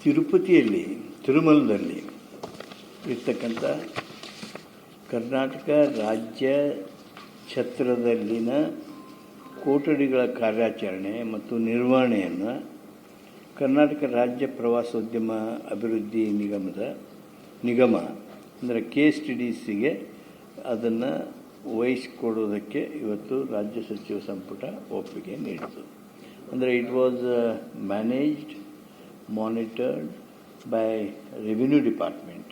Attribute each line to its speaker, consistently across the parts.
Speaker 1: ತಿರುಪತಿಯಲ್ಲಿ ತಿರುಮಲದಲ್ಲಿ ಇರ್ತಕ್ಕಂಥ ಕರ್ನಾಟಕ ರಾಜ್ಯ ಛತ್ರದಲ್ಲಿನ ಕೊಠಡಿಗಳ ಕಾರ್ಯಾಚರಣೆ ಮತ್ತು ನಿರ್ವಹಣೆಯನ್ನು ಕರ್ನಾಟಕ ರಾಜ್ಯ ಪ್ರವಾಸೋದ್ಯಮ ಅಭಿವೃದ್ಧಿ ನಿಗಮ ಅಂದರೆ KSTDCಗೆ ಅದನ್ನು ವಹಿಸಿಕೊಡೋದಕ್ಕೆ ಇವತ್ತು ರಾಜ್ಯ ಸಚಿವ ಸಂಪುಟ ಒಪ್ಪಿಗೆ ನೀಡಿತು. ಅಂದರೆ it was managed, monitored by Revenue Department,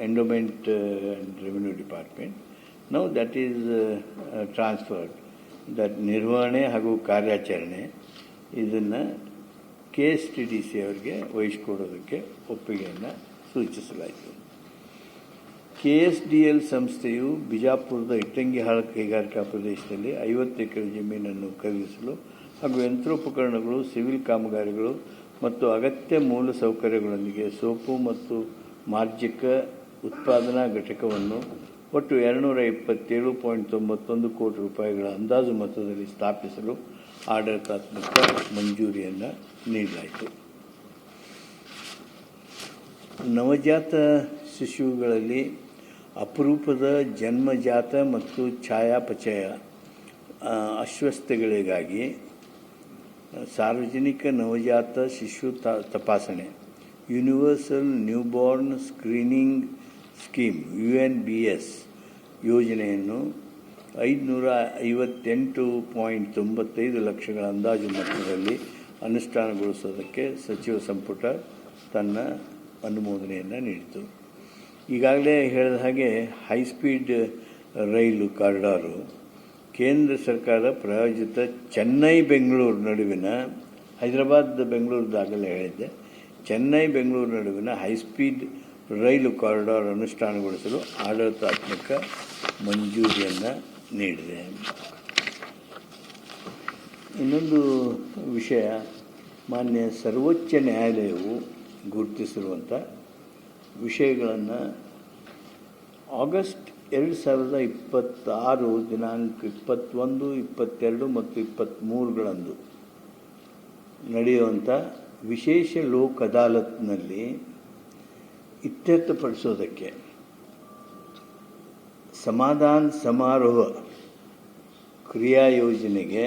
Speaker 1: Endowment and Revenue Department. Now that is transferred. That ನಿರ್ವಹಣೆ ಹಾಗೂ ಕಾರ್ಯಾಚರಣೆ ಇದನ್ನು KSTDC ಅವರಿಗೆ ವಹಿಸಿಕೊಡೋದಕ್ಕೆ ಒಪ್ಪಿಗೆಯನ್ನು ಸೂಚಿಸಲಾಯಿತು. KSDL ಸಂಸ್ಥೆಯು ಬಿಜಾಪುರದ ಇಟ್ಟಂಗಿಹಾಳ ಕೈಗಾರಿಕಾ ಪ್ರದೇಶದಲ್ಲಿ 50 ಎಕರೆ ಜಮೀನನ್ನು ಖರೀದಿಸಲು ಹಾಗೂ ಯಂತ್ರೋಪಕರಣಗಳು, ಸಿವಿಲ್ ಕಾಮಗಾರಿಗಳು ಮತ್ತು ಅಗತ್ಯ ಮೂಲ ಸೌಕರ್ಯಗಳೊಂದಿಗೆ ಸೋಪು ಮತ್ತು ಮಾರ್ಜಕ ಉತ್ಪಾದನಾ ಘಟಕವನ್ನು ಒಟ್ಟು 227.91 ಕೋಟಿ ರೂಪಾಯಿಗಳ ಅಂದಾಜು ಮೊತ್ತದಲ್ಲಿ ಸ್ಥಾಪಿಸಲು ಆಡಳಿತಾತ್ಮಕ ಮಂಜೂರಿಯನ್ನು ನೀಡಲಾಯಿತು. ನವಜಾತ ಶಿಶುಗಳಲ್ಲಿ ಅಪರೂಪದ ಜನ್ಮಜಾತ ಮತ್ತು ಛಾಯಾಪಚಯ ಅಸ್ವಸ್ಥತೆಗಳಿಗಾಗಿ ಸಾರ್ವಜನಿಕ ನವಜಾತ ಶಿಶು ತಪಾಸಣೆ ಯೂನಿವರ್ಸಲ್ ನ್ಯೂಬೋರ್ನ್ ಸ್ಕ್ರೀನಿಂಗ್ ಸ್ಕೀಮ್ UNBS ಯೋಜನೆಯನ್ನು 558.95 ಲಕ್ಷಗಳ ಅಂದಾಜು ಮೊತ್ತದಲ್ಲಿ ಅನುಷ್ಠಾನಗೊಳಿಸೋದಕ್ಕೆ ಸಚಿವ ಸಂಪುಟ ತನ್ನ ಅನುಮೋದನೆಯನ್ನು ನೀಡಿತು. ಈಗಾಗಲೇ ಹೇಳಿದ ಹಾಗೆ ಹೈಸ್ಪೀಡ್ ರೈಲು ಕಾರಿಡಾರು ಕೇಂದ್ರ ಸರ್ಕಾರ ಪ್ರಾಯೋಜಿತ ಚೆನ್ನೈ ಬೆಂಗಳೂರು ನಡುವಿನ, ಹೈದರಾಬಾದ್ ಬೆಂಗಳೂರದಾಗಲೇ ಹೇಳಿದ್ದೆ, ಚೆನ್ನೈ ಬೆಂಗಳೂರು ನಡುವಿನ ಹೈಸ್ಪೀಡ್ ರೈಲು ಕಾರಿಡಾರ್ ಅನುಷ್ಠಾನಗೊಳಿಸಲು ಆಡಳಿತಾತ್ಮಕ ಮಂಜೂರಿಯನ್ನು ನೀಡಿದೆ. ಇನ್ನೊಂದು ವಿಷಯ, ಮಾನ್ಯ ಸರ್ವೋಚ್ಚ ನ್ಯಾಯಾಲಯವು ಗುರುತಿಸಿರುವಂಥ ವಿಷಯಗಳನ್ನು ಆಗಸ್ಟ್ 2026 ದಿನಾಂಕ 21, 22 ಮತ್ತು 23ಗಳಂದು ನಡೆಯುವಂಥ ವಿಶೇಷ ಲೋಕ್ ಅದಾಲತ್ನಲ್ಲಿ ಇತ್ಯರ್ಥಪಡಿಸೋದಕ್ಕೆ ಸಮಾಧಾನ ಸಮಾರೋಹ ಕ್ರಿಯಾಯೋಜನೆಗೆ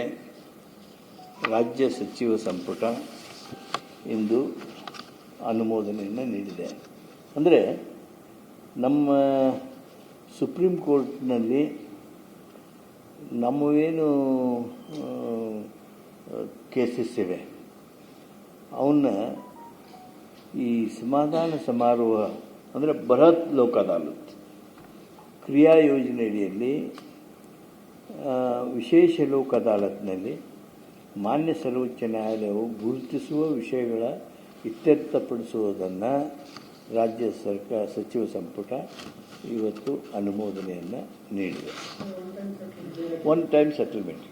Speaker 1: ರಾಜ್ಯ ಸಚಿವ ಸಂಪುಟ ಇಂದು ಅನುಮೋದನೆಯನ್ನು ನೀಡಿದೆ. ಅಂದರೆ ನಮ್ಮ ಸುಪ್ರೀಂ ಕೋರ್ಟ್ನಲ್ಲಿ ನಮ್ಮವೇನು ಕೇಸಸ್ ಇವೆ ಅವನ್ನ ಈ ಸಮಾಧಾನ ಸಮಾರೋಹ ಅಂದರೆ ಬೃಹತ್ ಲೋಕ್ ಅದಾಲತ್ ಕ್ರಿಯಾ ಯೋಜನೆಯಡಿಯಲ್ಲಿ ವಿಶೇಷ ಲೋಕ್ ಅದಾಲತ್ನಲ್ಲಿ ಮಾನ್ಯ ಸರ್ವೋಚ್ಚ ನ್ಯಾಯಾಲಯವು ಗುರುತಿಸುವ ವಿಷಯಗಳ ಇತ್ಯರ್ಥಪಡಿಸುವುದನ್ನು ರಾಜ್ಯ ಸರ್ಕಾರ ಸಚಿವ ಸಂಪುಟ ಇವತ್ತು ಅನುಮೋದನೆಯನ್ನು ನೀಡಿದೆ. ಒನ್ ಟೈಮ್ ಸೆಟಲ್ಮೆಂಟ್ಗೆ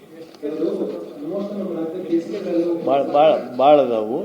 Speaker 1: ಭಾಳ ಅದಾವು.